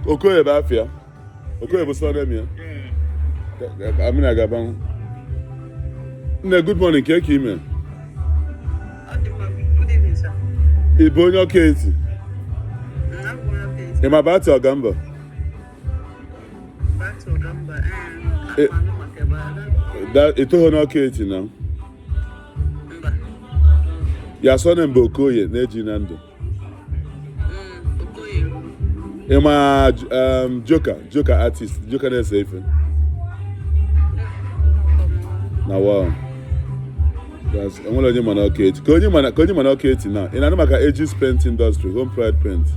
Okoye Bafia. Okoye Bosodemia. Amina Gabang. Good morning, Keki man. Good evening, sir. Ibonyo Katie. Am I back to Agamba? Back to Gamba. That it told no Katie now. Your son and Bokoye, Neji Nando. Am I Joker artist, Joker is safe. Now wow. That's I'm only man okay. Can you man okay now? In another ages paint industry, home pride paint.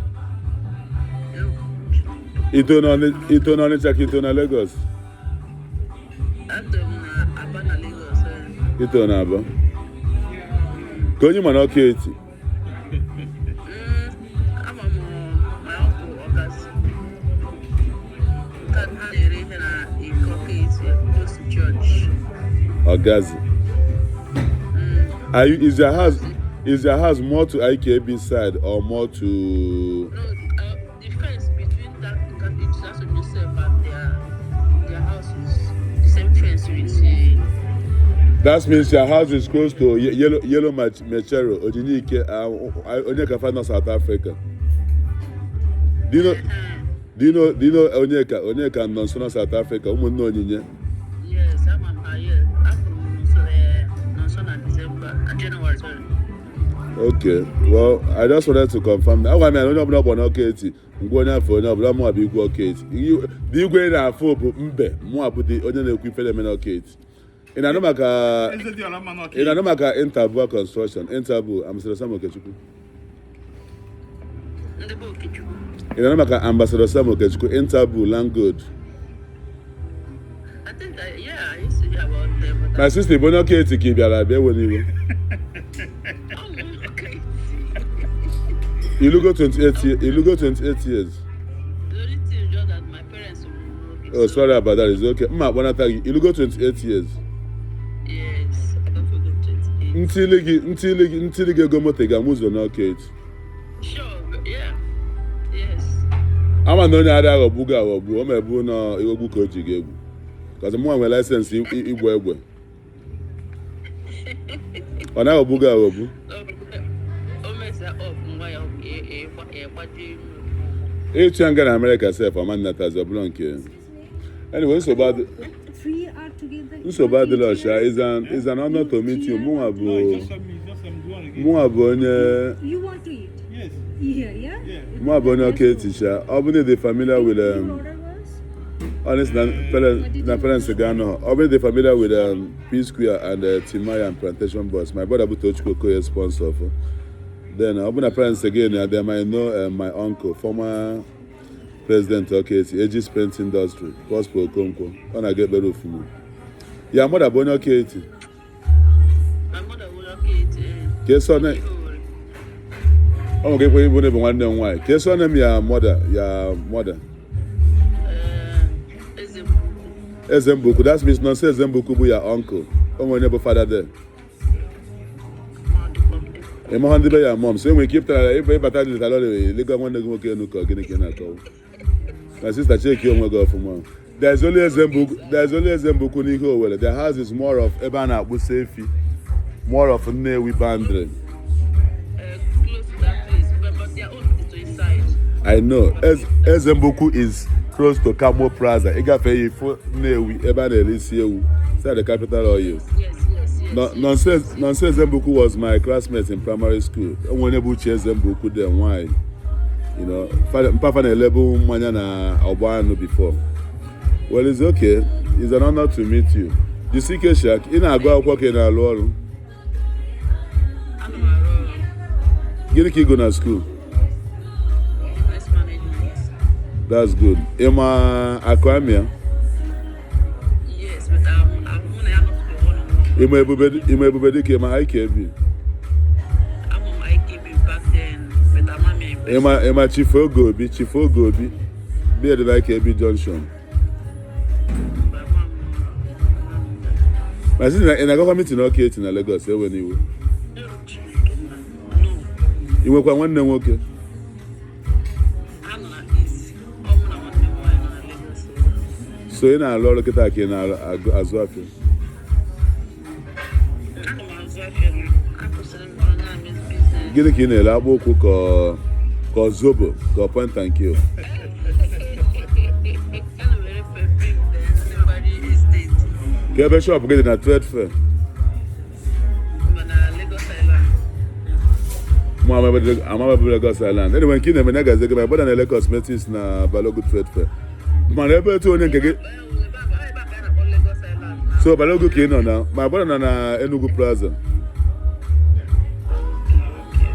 Ito no check ito na Lagos. Abana Lagos. Ito na aba. Can you man okay? I'm my uncle August. Can handle it in cookies close to church. Agazi. Are you is your house more to IKB side or more to No, the fence between that cathedral of Joseph and their house is the same fence you see. that means your house is close to yellow Machero, Ojinike, Onyeka Fana, South Africa. Do you know Onyeka and Nonsona, South Africa? Yes, I'm here. I'm from Nonsona, December, January. Okay, well, I just wanted to confirm that. I mean, I don't know about Katie. I'm going out for now, but I'm more big Katie. You go in and for Mbe, more about the only equivalent Katie. In Anamaka Interbu construction, Interbu, Ambassador Samuel Kechuku. In Anamaka Ambassador Samuel Kechuku, Interbu, Langgood. I think I used to hear about them. My sister, Bono Katie, keep your life there when you. You look at 28 years. The only thing is just that my parents will. Oh, sorry about that. It's okay. You look at 28 years. Yes, I don't forget 28. Until you go motega muzo na Kate. Sure, yeah. Yes. I'm a no other obuga obu. I'm a bu no iwogu koji gegu. Because I'm one license igwe. Ona obuga obu. Each young in America self a man that has a blank. Anyway, so bad. Three are together. So bad the Lasha is an honor to meet you. You want to eat? Yes. Yeah. More okay, teacher. Obviously, the familiar with honestly, parents Gano. Obviously, familiar with P Square and Timaya and Plantation Boss. My brother Butochko co-sponsor. Then open parents again. They might know my uncle, former president of Aegis Paint Industry, Gospel Conco. On I get better from you. Your mother Bono Katie. My mother will okay. Guess on it. Oh, okay, we wouldn't even wonder why. Guess on them, your mother. Ezembuku. That means not say Ezembuku be your uncle. Oh, my neighbor father there. I'm on your mom. So we keep telling everybody about it. They go one go okay no go again. My sister check you go for mom. There's only Ezembuku ni go well. The house is more of Ebana Busefi, more of Newi boundary. Close to that place, but their own is to inside. I know. Ezembuku is close to Cabo Plaza. Igafe for Newi Ebana Elisiu. Is that the capital of you? Yes. Nonsense Zembuku was my classmate in primary school. When able to Zembuku then why? You know, Papa na level manya Albano before. Well, it's okay. It's an honor to meet you. You see Keshak, in a go work in a law. Gini go na school. Business management. That's good. Emma Aquamia. Yes, but I'm Everybody came IKB. I'm on IKB back then, but I'm Emma Chifogo, be at the IKB Junction. My sister, and I got a meeting okay in Lagos when you were one name okay. I'm not easy. I'm not So ị na-alụ ọrụ kịta ka ị na-azụ afịa? Ana m azụ afịa m. Akwụsịrị m ọrụ na-eme business. Gịnị ka ị na-ele, akpụ ụkwụ ka ọ zobo ka ọ point and kill? Ana m ere perfume then nobody estate. Ka ebe shop gị dị na trade fair? Ma na Lagos Island. Mụ amabeghị Lagos Island. Anyway, nke ị na-eme na gazi gị ma gbada na-ele cosmetics na Balogu trade fair. Mana ebe etu onye nke gị so Balogu ka ị nọ na ma gbada na Enugu Plaza.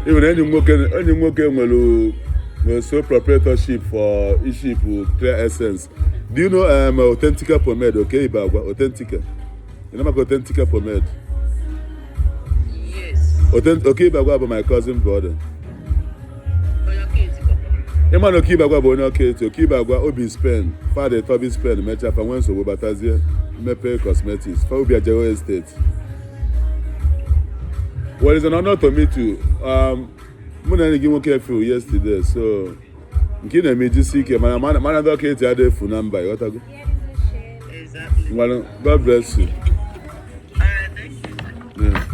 Even enyi m nwoke nwere sole proprietorship for iship Clear Essence. Do you know Authentica pomade? Okay, Ibagwa Authentica. You know about Authentica pomade? Yes. Okay, Ibagwa bụ my cousin brother. Onye ọka eti papa. Ịma na Okibagwa bụ onye ọka eti. Okibagwa obi Spain, father Toby Spain mechaa fa nwee nsogbu batazie mmepe cosmetics fa obi Ajero Estate. Well, it's an honor to meet you. Mụ na enyi gị nwoke feel yesterday, so nke ị na-eme ijisi ike mana ndị ọka eti adịghị efu na mba, ịghọtago? Exactly. Well, God bless you. Thank you. Yeah.